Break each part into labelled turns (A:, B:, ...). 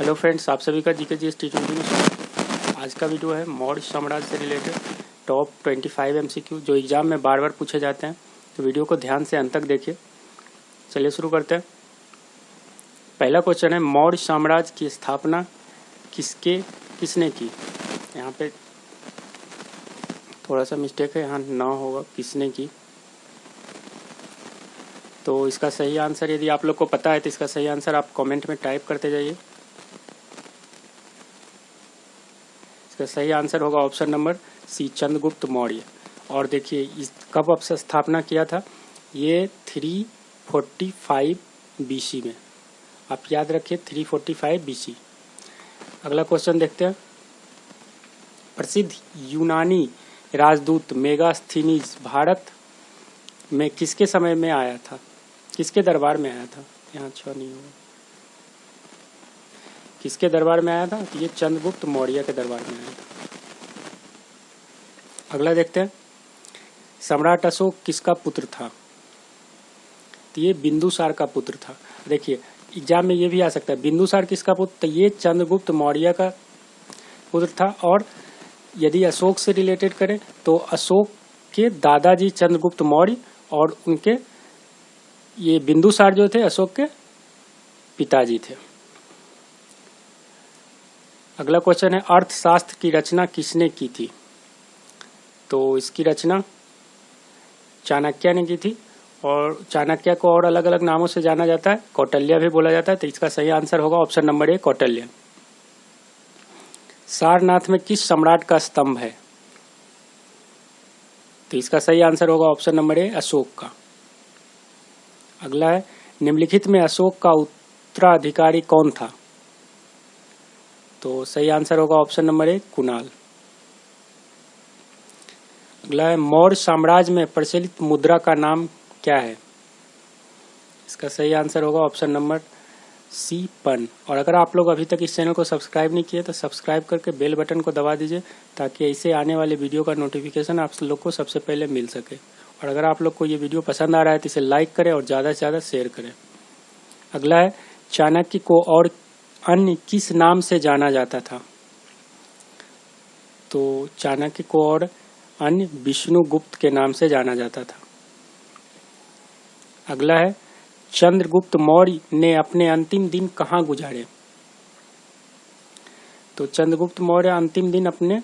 A: Hello friends, आप सभी का जीके जीएस टी20 में स्वागत। आज का वीडियो है मौर्य साम्राज्य से रिलेटेड टॉप 25 एमसीक्यू जो एग्जाम में बार बार पूछे जाते हैं। तो वीडियो को ध्यान से अंत तक देखिए। चलिए शुरू करते हैं। पहला क्वेश्चन है, मौर्य साम्राज्य की स्थापना किसने की। यहाँ पे थोड़ा सा मिस्टेक है, यहाँ ना होगा किसने की। तो इसका सही आंसर यदि आप लोग को पता है तो इसका सही आंसर आप कमेंट में टाइप करते जाइए। इसका सही आंसर होगा option number C, Chandragupta Maurya. और देखिए इस कब स्थापना किया था, ये 345 बीसी में। आप याद रखिए 345 बीसी। अगला क्वेश्चन देखते हैं। प्रसिद्ध यूनानी राजदूत मेगास्थनीज भारत में किसके समय में आया था, किसके दरबार में आया था। यहाँ अच्छा नहीं होगा, किसके दरबार में आया था, तो ये चंद्रगुप्त मौर्य के दरबार में आया था। अगला देखते हैं, सम्राट अशोक किसका पुत्र था, तो ये बिंदुसार का पुत्र था। देखिए एग्जाम में ये भी आ सकता है, बिंदुसार किसका पुत्र, तो ये चंद्रगुप्त मौर्य का पुत्र था। और यदि अशोक से रिलेटेड करें तो अशोक के दादाजी चंद्रगुप्त मौर्य और उनके ये बिंदुसार जो थे अशोक के पिताजी थे। अगला क्वेश्चन है, अर्थशास्त्र की रचना किसने की थी, तो इसकी रचना चाणक्य ने की थी। और चाणक्य को और अलग अलग नामों से जाना जाता है, कौटिल्य भी बोला जाता है। तो इसका सही आंसर होगा option number A, Kautilya. Sarnath में किस सम्राट का स्तंभ है, तो इसका सही आंसर होगा ऑप्शन नंबर ए, अशोक का। अगला है, निम्नलिखित में अशोक का उत्तराधिकारी कौन था, तो सही आंसर होगा ऑप्शन नंबर ए, कुणाल। अगला है, मौर्य साम्राज्य में प्रचलित मुद्रा का नाम क्या है, इसका सही आंसर होगा ऑप्शन नंबर सी, पन। और अगर आप लोग अभी तक इस चैनल को सब्सक्राइब नहीं किए तो सब्सक्राइब करके बेल बटन को दबा दीजिए, ताकि ऐसे आने वाले वीडियो का नोटिफिकेशन आप लोग को सबसे पहले मिल सके। और अगर आप लोग को ये वीडियो पसंद आ रहा है तो इसे लाइक करें और ज़्यादा से ज़्यादा शेयर करें। अगला है, चाणक्य को और अन्य किस नाम से जाना जाता था, तो चाणक्य को और अन्य विष्णुगुप्त के नाम से जाना जाता था। अगला है, चंद्रगुप्त मौर्य ने अपने अंतिम दिन कहाँ गुजारे, तो चंद्रगुप्त मौर्य अंतिम दिन अपने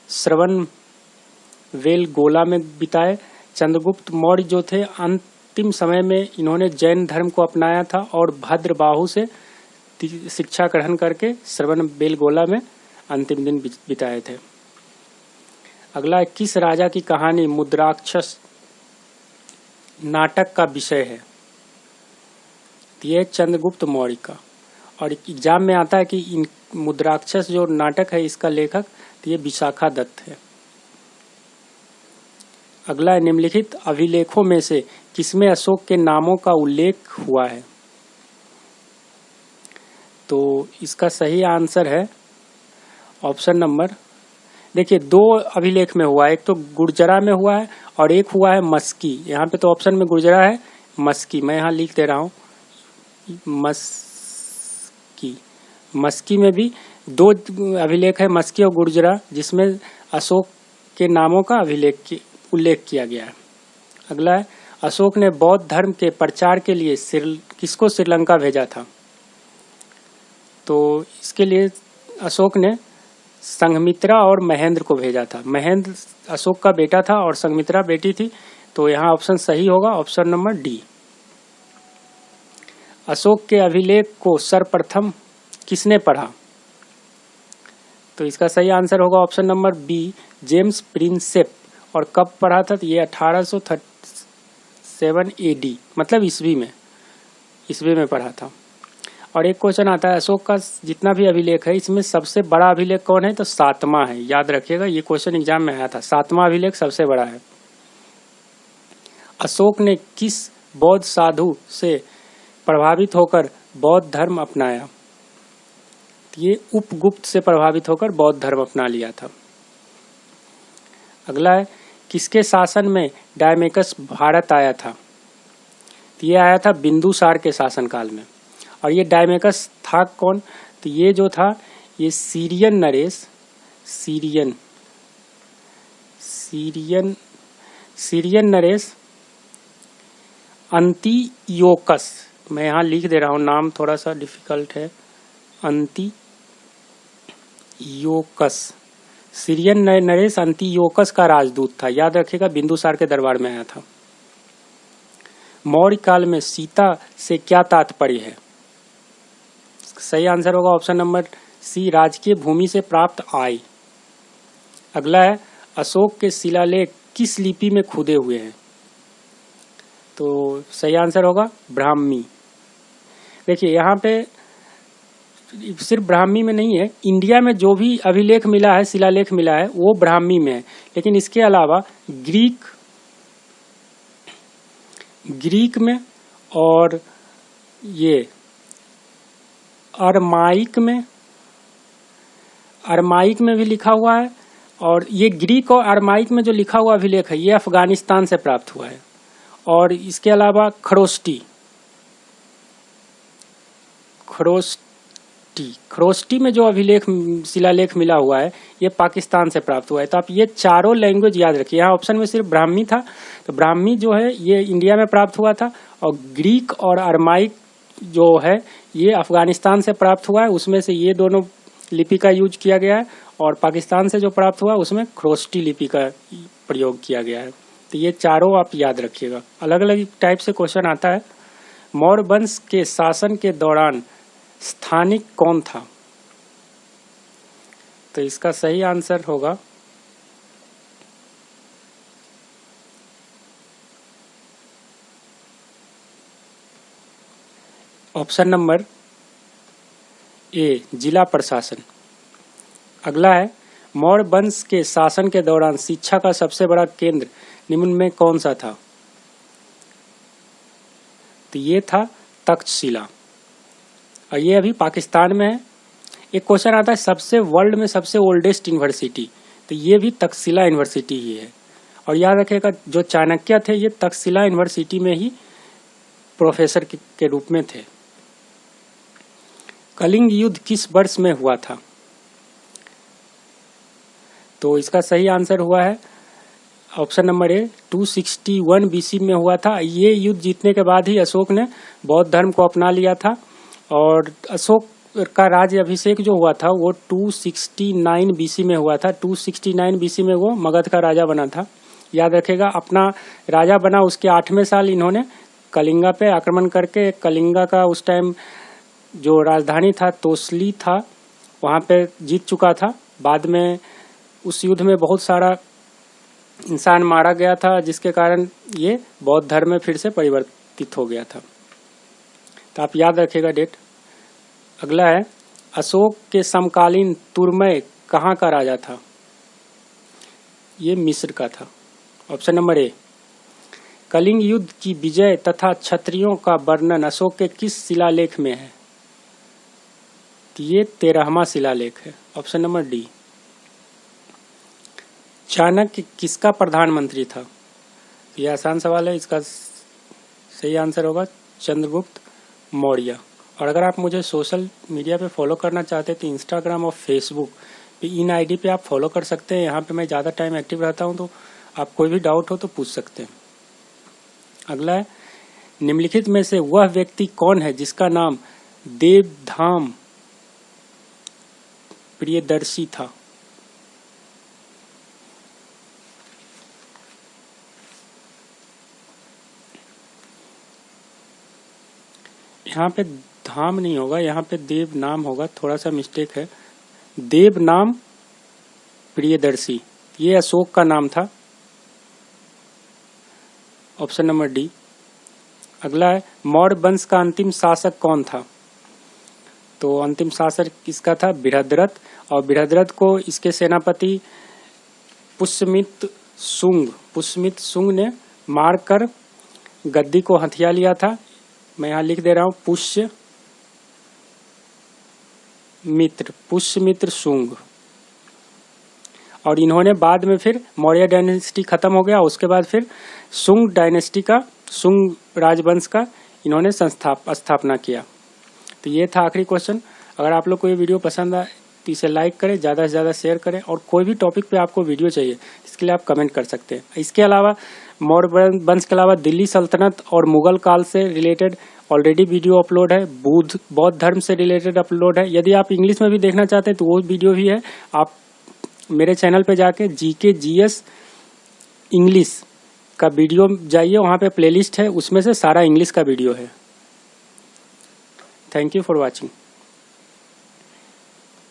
A: श्रवणबेलगोला में बिताए। चंद्रगुप्त मौर्य जो थे अंतिम समय में इन्होंने जैन धर्म को अपनाया था और भद्रबाहु से शिक्षा ग्रहण करके श्रवणबेलगोला में अंतिम दिन बिताए थे। अगला है, किस राजा की कहानी मुद्राक्षस नाटक का विषय है, ये चंद्रगुप्त मौर्य का। और एग्जाम में आता है कि इन मुद्राक्षस जो नाटक है इसका लेखक ये विशाखा दत्त है। अगला है, निम्नलिखित अभिलेखों में से किसमें अशोक के नामों का उल्लेख हुआ है, तो इसका सही आंसर है ऑप्शन नंबर, देखिए दो अभिलेख में हुआ है, एक तो गुर्जरा में हुआ है और एक हुआ है मस्की। यहाँ पे तो ऑप्शन में गुर्जरा है, मस्की मैं यहाँ लिख दे रहा हूँ, मस्की में भी दो अभिलेख है, मस्की और गुर्जरा, जिसमें अशोक के नामों का उल्लेख किया गया है। अगला है, अशोक ने बौद्ध धर्म के प्रचार के लिए किसको श्रीलंका भेजा था, तो इसके लिए अशोक ने संघमित्रा और महेंद्र को भेजा था। महेंद्र अशोक का बेटा था और संघमित्रा बेटी थी। तो यहाँ ऑप्शन सही होगा ऑप्शन नंबर डी। अशोक के अभिलेख को सर्वप्रथम किसने पढ़ा, तो इसका सही आंसर होगा option number B, James Prinsep. और कब पढ़ा था, तो ये 1837 एडी मतलब ईस्वी में पढ़ा था। और एक क्वेश्चन आता है, अशोक का जितना भी अभिलेख है इसमें सबसे बड़ा अभिलेख कौन है, तो 7वां है। याद रखिएगा, ये क्वेश्चन एग्जाम में आया था, 7वां अभिलेख सबसे बड़ा है। अशोक ने किस बौद्ध साधु से प्रभावित होकर बौद्ध धर्म अपनाया, ये उपगुप्त से प्रभावित होकर बौद्ध धर्म अपना लिया था। अगला है, किसके शासन में डायमेकस भारत आया था, तो ये आया था बिंदुसार के शासनकाल में। और ये डायमेकस था कौन, तो ये जो था ये सीरियन नरेश अंतियोकस, मैं यहाँ लिख दे रहा हूँ, नाम थोड़ा सा डिफिकल्ट है, अंतियोकस, सीरियन नरेश अंतियोकस का राजदूत था। याद रखिएगा, बिंदुसार के दरबार में आया था। मौर्य काल में सीता से क्या तात्पर्य है? सही आंसर होगा ऑप्शन नंबर सी, राजकीय भूमि से प्राप्त आय। अगला है, अशोक के शिलालेख किस लिपि में खुदे हुए हैं? तो सही आंसर होगा ब्राह्मी। देखिए यहाँ पे सिर्फ ब्राह्मी में नहीं है, इंडिया में जो भी अभिलेख मिला है, शिलालेख मिला है, वो ब्राह्मी में है। लेकिन इसके अलावा ग्रीक में और ये अरमाइक में भी लिखा हुआ है। और ये ग्रीक और अरमाइक में जो लिखा हुआ अभिलेख है, ये अफगानिस्तान से प्राप्त हुआ है। और इसके अलावा खरोष्टी में जो अभिलेख शिलालेख मिला हुआ है, ये पाकिस्तान से प्राप्त हुआ है। तो आप ये चारों लैंग्वेज याद रखिए। यहाँ ऑप्शन में सिर्फ ब्राह्मी था, तो ब्राह्मी जो है ये इंडिया में प्राप्त हुआ था, और ग्रीक और अरमाइक जो है ये अफगानिस्तान से प्राप्त हुआ है। उसमें से ये दोनों लिपि का यूज किया गया है, और पाकिस्तान से जो प्राप्त हुआ उसमें खरोष्टी लिपि का प्रयोग किया गया है। तो ये चारों आप याद रखिएगा। अलग अलग टाइप से क्वेश्चन आता है। मौर्य वंश के शासन के दौरान स्थानिक कौन था? तो इसका सही आंसर होगा ऑप्शन नंबर ए, जिला प्रशासन। अगला है, मौर्य वंश के शासन के दौरान शिक्षा का सबसे बड़ा केंद्र निम्न में कौन सा था? तो ये था तक्षशिला, और ये अभी पाकिस्तान में है। एक क्वेश्चन आता है सबसे वर्ल्ड में सबसे ओल्डेस्ट यूनिवर्सिटी, तो ये भी तक्षशिला यूनिवर्सिटी ही है। और याद रखिएगा, जो चाणक्य थे ये तक्षशिला यूनिवर्सिटी में ही प्रोफेसर के रूप में थे। कलिंग युद्ध किस वर्ष में हुआ था? तो इसका सही आंसर हुआ है ऑप्शन नंबर ए, 261 बीसी में हुआ था। ये युद्ध जीतने के बाद ही अशोक ने बौद्ध धर्म को अपना लिया था, और अशोक का राज्य अभिषेक जो हुआ था वो 269 बीसी में हुआ था। 269 बीसी में वो मगध का राजा बना था। याद रखेगा, अपना राजा बना उसके 8वें साल इन्होंने कलिंगा पे आक्रमण करके, कलिंगा का उस टाइम जो राजधानी था तोसली था, वहाँ पे जीत चुका था। बाद में उस युद्ध में बहुत सारा इंसान मारा गया था, जिसके कारण ये बौद्ध धर्म में फिर से परिवर्तित हो गया था। तो आप याद रखिएगा डेट। अगला है, अशोक के समकालीन तुर्मय कहाँ का राजा था? ये मिस्र का था। Option number A. कलिंग युद्ध की विजय तथा क्षत्रियों का वर्णन अशोक के किस शिलालेख में है? तो ये 13वां शिलालेख है। Option number D. चाणक्य किसका प्रधानमंत्री था? ये आसान सवाल है, इसका सही आंसर होगा चंद्रगुप्त मौर्य। और अगर आप मुझे सोशल मीडिया पे फॉलो करना चाहते हैं तो इंस्टाग्राम और फेसबुक पे इन आईडी पे आप फॉलो कर सकते हैं। यहाँ पे मैं ज़्यादा टाइम एक्टिव रहता हूँ, तो आप कोई भी डाउट हो तो पूछ सकते हैं। अगला है, निम्नलिखित में से वह व्यक्ति कौन है जिसका नाम देवधाम प्रियदर्शी था? यहाँ पे धाम नहीं होगा, यहाँ पे देव नाम होगा, थोड़ा सा मिस्टेक है। देव नाम प्रियदर्शी, ये अशोक का नाम था। Option number D. अगला है, मौर्य वंश का अंतिम शासक कौन था? तो अंतिम शासक किसका था? बृहद्रथ। और बृहद्रथ को इसके सेनापति पुष्यमित्र शुंग ने मारकर गद्दी को हथिया लिया था। मैं यहाँ लिख दे रहा हूँ, पुष्यमित्र शुंग। और इन्होंने बाद में फिर मौर्य डायनेस्टी खत्म हो गया, उसके बाद फिर शुंग डायनेस्टी का, शुंग राजवंश का इन्होंने स्थापना किया। तो ये था आखिरी क्वेश्चन। अगर आप लोग को ये वीडियो पसंद आए तो इसे लाइक करें, ज़्यादा से ज़्यादा शेयर करें, और कोई भी टॉपिक पे आपको वीडियो चाहिए इसके लिए आप कमेंट कर सकते हैं। इसके अलावा मौर्य वंश के अलावा दिल्ली सल्तनत और मुगल काल से रिलेटेड ऑलरेडी वीडियो अपलोड है, बौद्ध धर्म से रिलेटेड अपलोड है। यदि आप इंग्लिश में भी देखना चाहते हैं तो वो वीडियो भी है। आप मेरे चैनल पे जाके GK GS इंग्लिश का वीडियो जाइए, वहाँ पे प्लेलिस्ट है, उसमें से सारा इंग्लिश का वीडियो है। Thank you for watching.